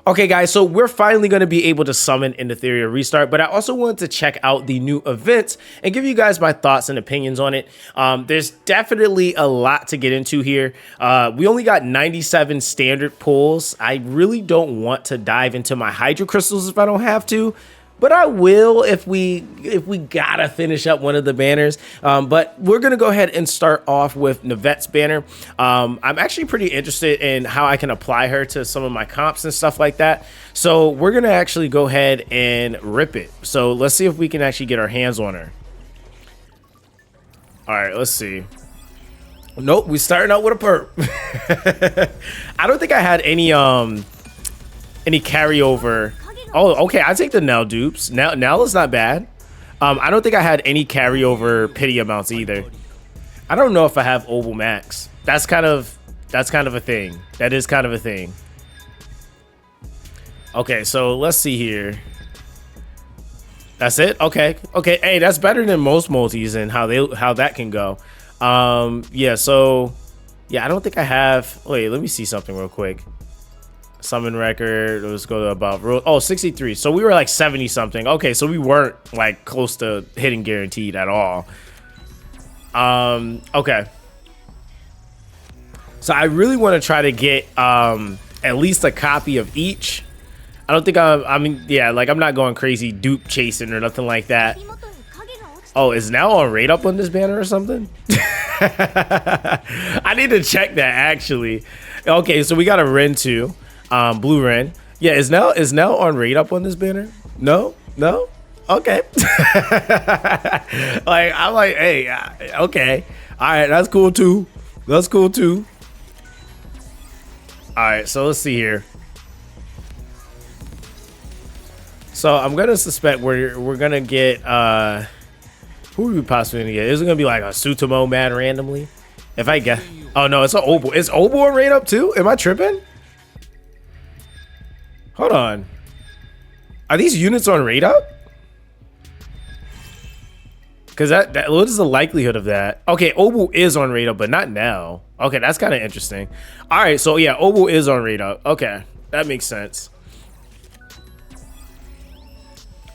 Okay, guys, so we're finally going to be able to summon in Etheria Restart, but I also wanted to check out the new events and give you guys my thoughts and opinions on it. There's definitely a lot to get into here. We only got 97 standard pulls. I really don't want to dive into my Hydro Crystals if I don't have to, but I will if we gotta finish up one of the banners. But we're gonna go ahead and start off with Nivette's banner. I'm actually pretty interested in how I can apply her to some of my comps and stuff like that. So we're gonna actually go ahead and rip it. So let's see if we can actually get our hands on her. All right, let's see. Nope, we're starting out with a perp. I don't think I had any carryover. Oh, okay. I take the Nell dupes. Nell is not bad. I don't think I had any carryover pity amounts either. I don't know if I have Obel Max. That's kind of a thing. That is kind of a thing. Okay, so let's see here. That's it. Okay. Okay. Hey, that's better than most multis and how that can go. Yeah. So yeah, I don't think I have. Wait, let me see something real quick. Summon record, let's go to about 63. So we were like 70 something. Okay, so we weren't like close to hitting guaranteed at all. Okay, so I really want to try to get at least a copy of each. I don't think I mean, yeah, like I'm not going crazy dupe chasing or nothing like that. Oh, is now on rate up on this banner or something? I need to check that actually. Okay, so we got a Ren too. Blue Ren. Yeah, is now on rate up on this banner? No? Okay. Like I'm like, hey, okay. All right, that's cool too. All right, so let's see here. So I'm gonna suspect we're gonna get who are we possibly gonna get? Is it gonna be like a Sutomo man randomly? If I guess. Oh no, it's an Obel. Is Obel on rate up too? Am I tripping? Hold on. Are these units on rate up? Because what is the likelihood of that? Okay, Obel is on rate up, but not now. Okay, that's kind of interesting. All right, so yeah, Obel is on rate up. Okay, that makes sense.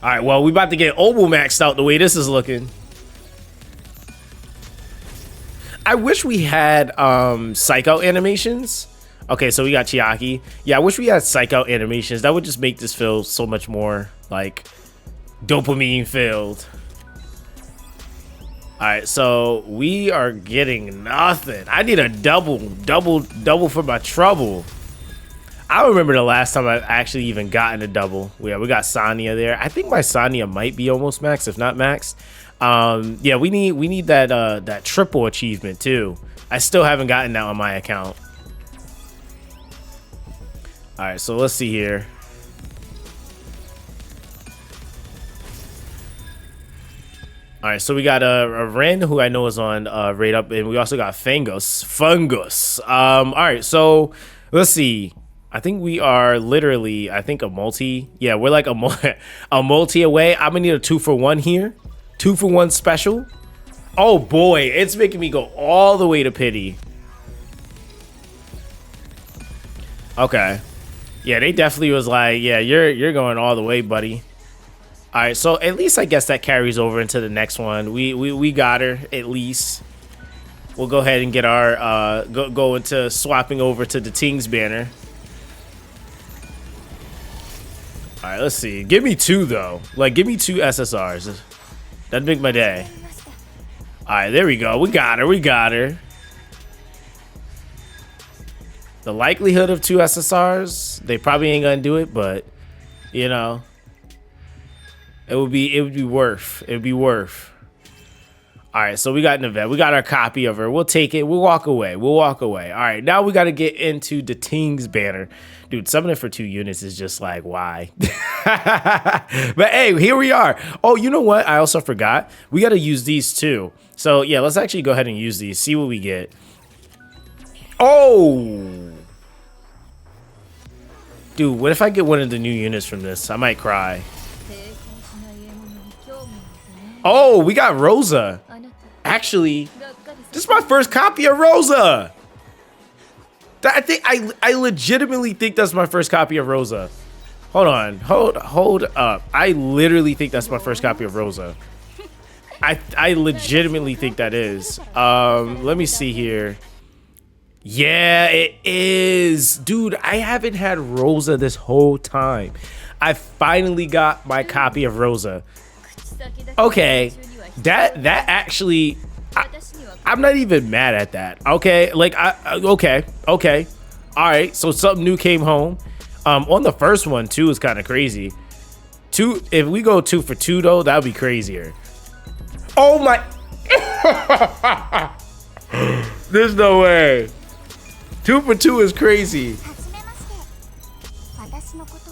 All right, well, we about to get Obel maxed out the way this is looking. I wish we had psych out animations. Okay, so we got Chiaki. Yeah, I wish we had psych out animations. That would just make this feel so much more like dopamine filled. All right, so we are getting nothing. I need a double for my trouble. I don't remember the last time I actually even gotten a double. Yeah, we got Sanya there. I think my Sanya might be almost max, if not maxed. Yeah, we need that triple achievement too. I still haven't gotten that on my account. All right, so let's see here. All right, so we got a Ren who I know is on rate up, and we also got Fungus. All right, so let's see. I think we are literally, I think a multi. Yeah, we're like a multi away. I'm gonna need a 2-for-1 here. 2-for-1 special. Oh boy, it's making me go all the way to pity. Okay. Yeah, they definitely was like, yeah, you're going all the way, buddy. All right, so at least I guess that carries over into the next one. We got her at least. We'll go ahead and get our go into swapping over to the Ting's banner. All right, let's see. Give me 2 though. Like, give me 2 SSRs. That'd make my day. All right, there we go. We got her. The likelihood of 2 SSRs, they probably ain't gonna do it, but you know, it would be worth. It would be worth. All right, so we got Nivette. We got our copy of her. We'll take it. We'll walk away. All right, now we got to get into the Ting's banner. Dude, summoning for 2 units is just like, why? But hey, here we are. Oh, you know what? I also forgot. We got to use these too. So yeah, let's actually go ahead and use these. See what we get. Oh, dude, what if I get one of the new units from this? I might cry. Oh, we got Rosa. Actually, this is my first copy of Rosa. I think I legitimately think that's my first copy of Rosa. Hold on, hold up. I literally think that's my first copy of Rosa. I legitimately think that is. Let me see here. Yeah, it is. Dude, I haven't had Rosa this whole time. I finally got my copy of Rosa. Okay, that actually, I'm not even mad at that. Okay, like okay. All right, so something new came home. On the first one too is kind of crazy. If we go 2 for 2 though, that would be crazier. Oh my! There's no way. 2 for 2 is crazy.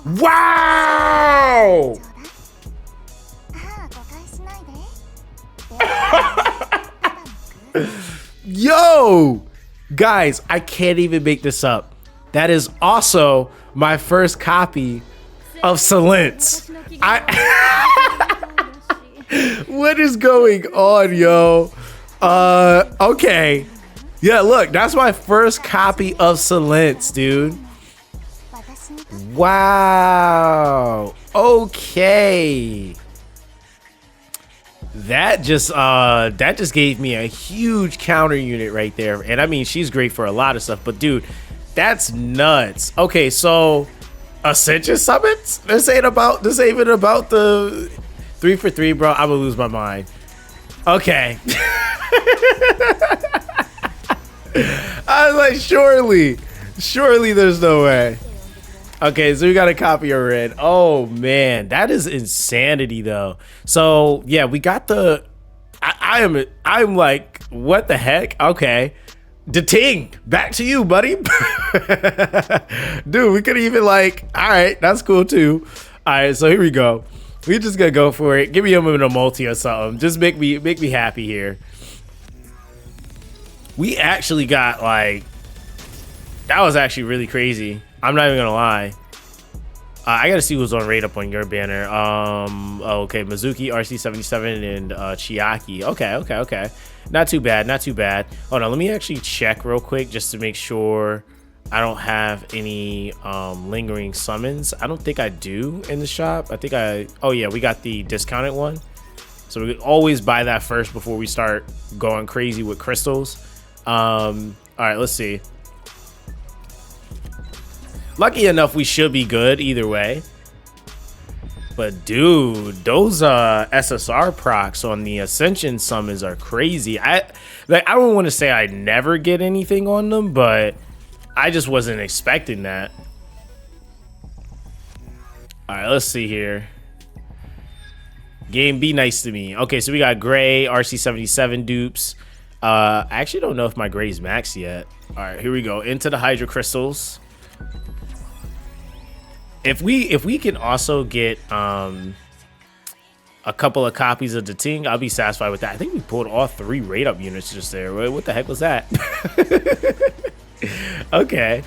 Wow! Yo, guys, I can't even make this up. That is also my first copy of Silence. What is going on, yo? Okay. Yeah, look, that's my first copy of Silence, dude. Wow. Okay. That just gave me a huge counter unit right there. And I mean, she's great for a lot of stuff, but dude, that's nuts. Okay, so Ascension summons? This ain't even about the 3 for 3, bro. I'm gonna lose my mind. Okay. I was like, surely there's no way. Okay, so we got a copy of Red. Oh man, that is insanity though. So yeah, we got the I'm like, what the heck? Okay. The Ting, back to you, buddy. Dude, we could even like, all right, that's cool too. All right, so here we go. We just gonna go for it. Give me a multi or something. Just make me happy here. We actually got like, that was actually really crazy. I'm not even gonna lie. I gotta see who's on raid up on your banner. Okay, Mizuki, RC77, and Chiaki. Okay. Not too bad. Hold on, let me actually check real quick just to make sure I don't have any lingering summons. I don't think I do in the shop. Oh yeah, we got the discounted one. So we always buy that first before we start going crazy with crystals. All right, let's see. Lucky enough, we should be good either way. But dude, those SSR procs on the Ascension summons are crazy. I don't want to say I never get anything on them, but I just wasn't expecting that. All right, let's see here. Game, be nice to me. Okay, so we got Gray, RC77 dupes. I actually don't know if my Gray's maxed yet. All right, here we go. Into the Hydra Crystals. If we can also get a couple of copies of the Ting, I'll be satisfied with that. I think we pulled all 3 rate up units just there. What the heck was that? Okay.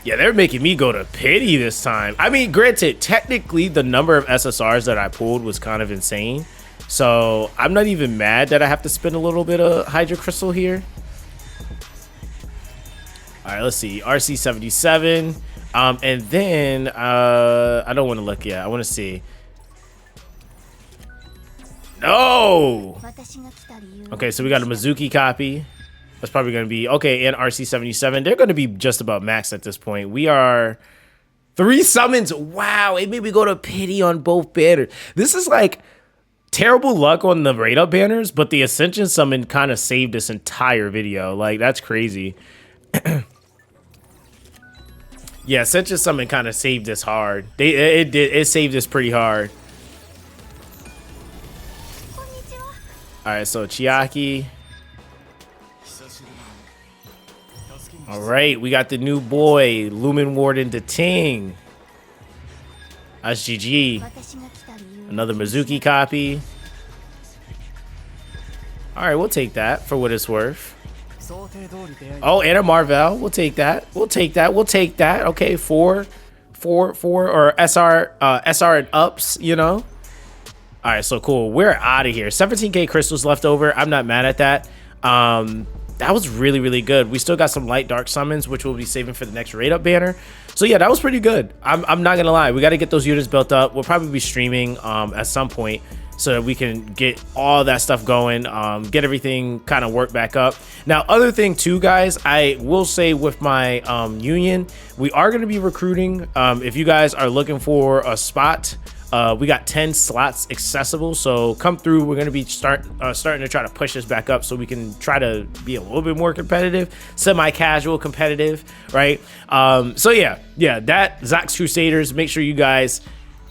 Yeah, they're making me go to pity this time. I mean, granted, technically the number of SSRs that I pulled was kind of insane. So I'm not even mad that I have to spend a little bit of Hydra Crystal here. All right, let's see. RC77. And then I don't want to look yet. I want to see. No. Okay, so we got a Mizuki copy. That's probably going to be okay. And RC77. They're going to be just about max at this point. We are 3 summons. Wow, it made me go to pity on both banners. This is like terrible luck on the rate up banners, but the Ascension summon kind of saved this entire video. Like, that's crazy. Yeah, Ascension summon kind of saved this hard. It saved this pretty hard. All right, so Chiaki. All right, we got the new boy, Lumen Warden the Ting. That's GG. Another Mizuki copy. All right, we'll take that for what it's worth. Oh, and a Marvel. We'll take that. We'll take that. Okay, 4 or SR and ups, you know. All right, so cool. We're out of here. 17k crystals left over. I'm not mad at that. that was really, really good. We still got some light dark summons, which we'll be saving for the next raid up banner. So yeah, that was pretty good. I'm not gonna lie, we got to get those units built up. We'll probably be streaming at some point so that we can get all that stuff going, get everything kind of work back up. Now, other thing too, guys, I will say with my union, we are going to be recruiting. If you guys are looking for a spot, we got 10 slots accessible, so come through. We're going to be starting to try to push this back up so we can try to be a little bit more competitive, semi-casual competitive, right? So yeah, that Zox Crusaders, make sure you guys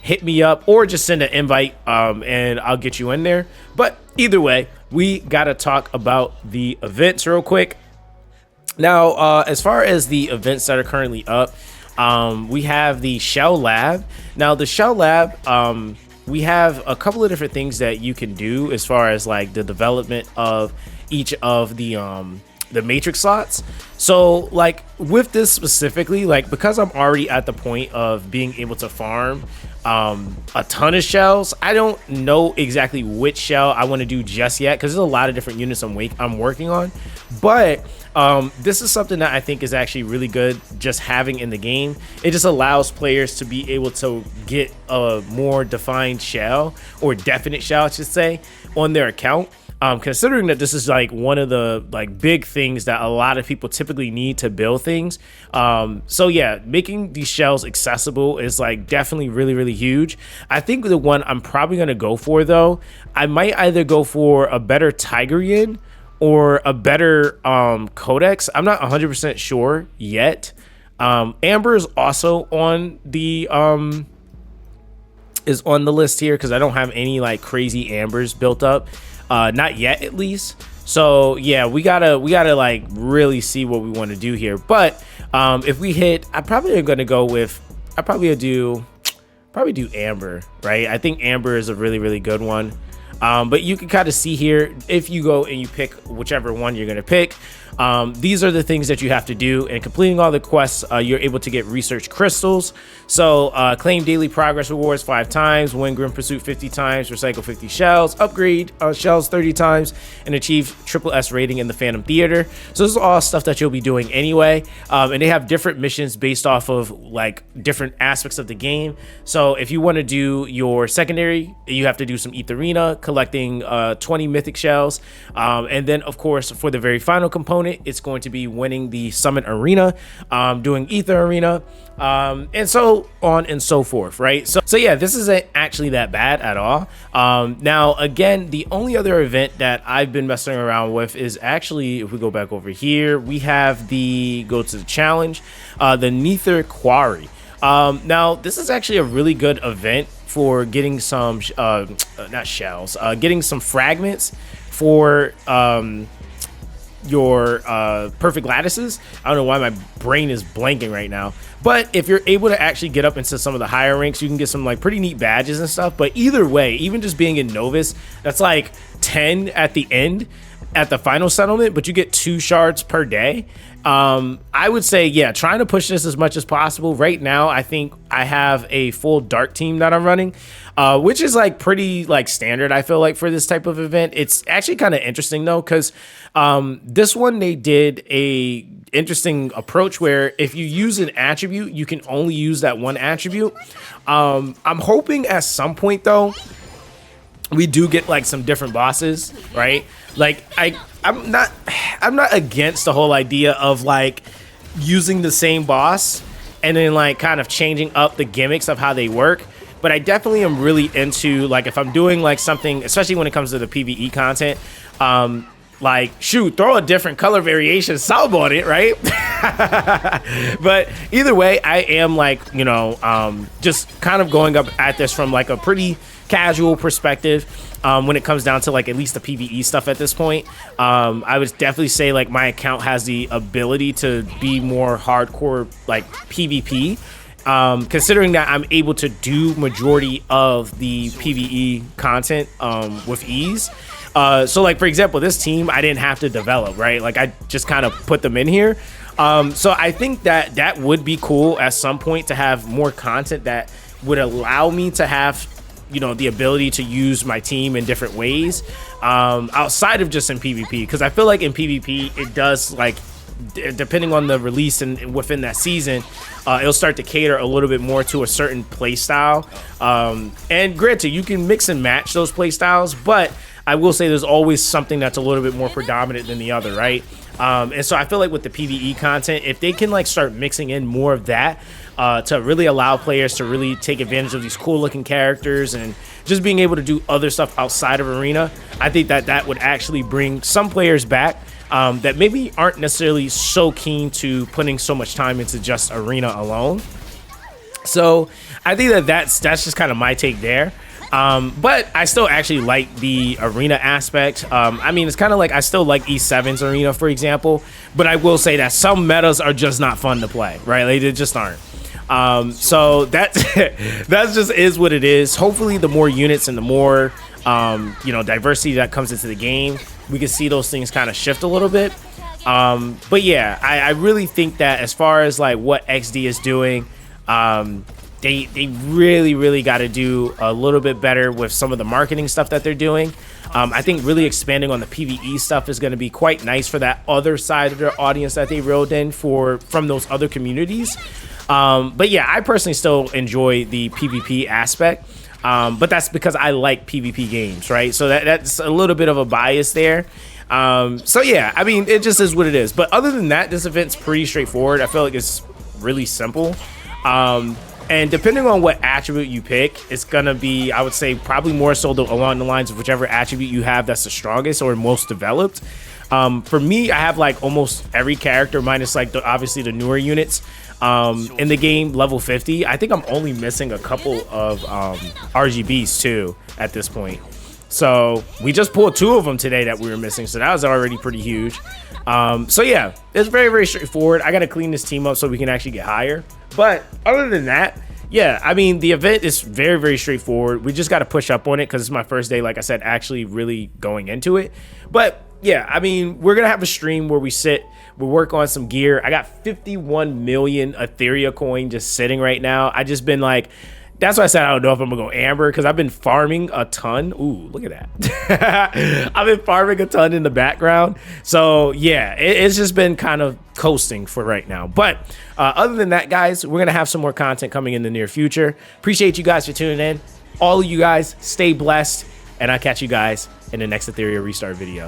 hit me up or just send an invite, and I'll get you in there. But either way, we got to talk about the events real quick. Now, as far as the events that are currently up, we have the Shell Lab. Now, the Shell Lab, we have a couple of different things that you can do as far as like the development of each of the matrix slots. So like with this specifically, like because I'm already at the point of being able to farm a ton of shells, I don't know exactly which shell I want to do just yet because there's a lot of different units I'm working on. But this is something that I think is actually really good just having in the game. It just allows players to be able to get a more defined shell, or definite shell I should say, on their account. Considering that this is like one of the like big things that a lot of people typically need to build things. So yeah, making these shells accessible is like definitely really, really huge. I think the one I'm probably going to go for though, I might either go for a better Tigerian or a better Codex. I'm not 100% sure yet. Amber is also on the list here because I don't have any like crazy Ambers built up. Not yet, at least. So yeah, we gotta like really see what we want to do here. But if we hit, I probably am gonna go with, I probably do Amber, right? I think Amber is a really, really good one. But you can kind of see here, if you go and you pick whichever one you're gonna pick, these are the things that you have to do. And completing all the quests, you're able to get research crystals. So claim daily progress rewards 5 times, win grim pursuit 50 times, recycle 50 shells, upgrade shells 30 times, and achieve SSS rating in the Phantom Theater. So this is all stuff that you'll be doing anyway. And they have different missions based off of like different aspects of the game. So if you want to do your secondary, you have to do some Etheria, collecting 20 mythic shells. And then of course, for the very final component, it's going to be winning the Summon Arena, doing Ether Arena, and so on and so forth, right? So yeah, this isn't actually that bad at all. Now, again, the only other event that I've been messing around with is actually, if we go back over here, we have go to the challenge, the Nether Quarry. Now, this is actually a really good event for getting some, not shells, getting some fragments for your perfect lattices. I don't know why my brain is blanking right now, but if you're able to actually get up into some of the higher ranks, you can get some like pretty neat badges and stuff. But either way, even just being in Novus, that's like 10 at the end at the final settlement, but you get 2 shards per day. I would say, yeah, trying to push this as much as possible. Right now, I think I have a full dark team that I'm running, which is like pretty like standard, I feel like, for this type of event. It's actually kind of interesting though, because this one, they did a interesting approach where if you use an attribute, you can only use that one attribute. I'm hoping at some point though, we do get like some different bosses, right? Like I'm not against the whole idea of like using the same boss and then like kind of changing up the gimmicks of how they work. But I definitely am really into like if I'm doing like something, especially when it comes to the PvE content, like shoot, throw a different color variation sub on it, right? But either way, I am like, you know, just kind of going up at this from like a pretty casual perspective. When it comes down to like at least the PvE stuff at this point, I would definitely say like my account has the ability to be more hardcore like PvP, considering that I'm able to do majority of the PvE content with ease. So like for example, this team I didn't have to develop, right? Like I just kind of put them in here. So I think that that would be cool at some point to have more content that would allow me to have you know, the ability to use my team in different ways, outside of just in PvP, because I feel like in PvP it does, like, depending on the release and within that season, it'll start to cater a little bit more to a certain play style. And granted, you can mix and match those play styles, but I will say there's always something that's a little bit more predominant than the other, right? And so I feel like with the PvE content, if they can like start mixing in more of that, to really allow players to really take advantage of these cool looking characters and just being able to do other stuff outside of Arena, I think that that would actually bring some players back that maybe aren't necessarily so keen to putting so much time into just Arena alone. So I think that that's just kind of my take there. But I still actually like the Arena aspect. I mean, it's kind of like I still like E7's Arena, for example, but I will say that some metas are just not fun to play, right? Like, they just aren't. So that's that just is what it is. Hopefully the more units and the more you know, diversity that comes into the game, we can see those things kind of shift a little bit. But yeah, I really think that as far as like what XD is doing, they really got to do a little bit better with some of the marketing stuff that they're doing. I think really expanding on the PvE stuff is going to be quite nice for that other side of their audience that they reeled in from those other communities. But yeah, I personally still enjoy the PvP aspect. But that's because I like PvP games, right? So that's a little bit of a bias there. So yeah, I mean, it just is what it is. But other than that, this event's pretty straightforward. I feel like it's really simple. And depending on what attribute you pick, it's gonna be, I would say, probably more so along the lines of whichever attribute you have that's the strongest or most developed. For me, I have like almost every character minus like obviously the newer units in the game level 50. I think I'm only missing a couple of RGBs too at this point. So we just pulled 2 of them today that we were missing, so that was already pretty huge. So yeah, it's very straightforward. I gotta clean this team up so we can actually get higher. But other than that, yeah, I mean, the event is very straightforward. We just got to push up on it because it's my first day, like I said, actually really going into it. But yeah, I mean, we're going to have a stream where we work on some gear. I got 51 million Etheria coin just sitting right now. I just been like, that's why I said I don't know if I'm gonna go Amber, because I've been farming a ton. Ooh, look at that. I've been farming a ton in the background. So yeah, it's just been kind of coasting for right now. But other than that, guys, we're gonna have some more content coming in the near future. Appreciate you guys for tuning in. All of you guys, stay blessed, and I'll catch you guys in the next Etheria Restart video.